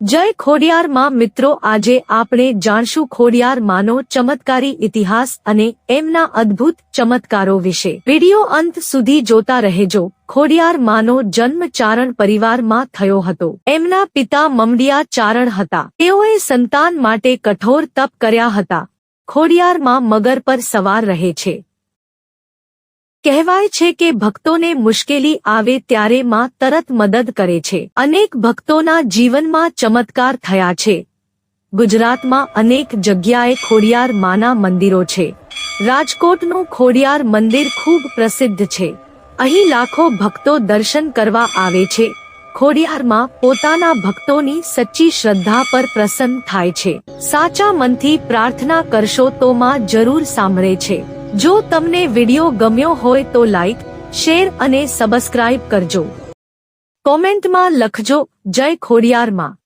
જય ખોડિયાર માં મિત્રો, આજે આપણે જાણશું ખોડિયાર માનો ચમત્કારી ઇતિહાસ અને એમના અદ્ભુત ચમત્કારો વિશે। વિડિયો અંત સુધી જોતા રહેજો। ખોડિયાર માનો જન્મ ચારણ પરિવારમાં થયો હતો। એમના પિતા મમડિયા ચારણ હતા। તેઓએ સંતાન માટે કઠોર તપ કર્યા હતા। ખોડિયાર માં મગર પર સવાર રહે છે। કહેવાય છે કે ભક્તોને મુશ્કેલી આવે ત્યારે માં તરત મદદ કરે છે। અનેક ભક્તોના જીવનમાં ચમત્કાર થયા છે। ગુજરાતમાં અનેક જગ્યાએ ખોડિયાર માના મંદિરો છે। રાજકોટનું ખોડિયાર મંદિર ખૂબ પ્રસિદ્ધ છે। અહીં લાખો ભક્તો દર્શન કરવા આવે છે। ખોડિયાર માં પોતાના ભક્તોની સચ્ચી શ્રદ્ધા પર પ્રસન્ન થાય છે। સાચા મનથી પ્રાર્થના કરશો તો માં જરૂર સાંભળે છે। જો તમને વિડિયો ગમ્યો હોય તો લાઈક, શેર અને સબસ્ક્રાઇબ કરજો। કોમેન્ટમાં લખજો જય ખોડિયાર માં।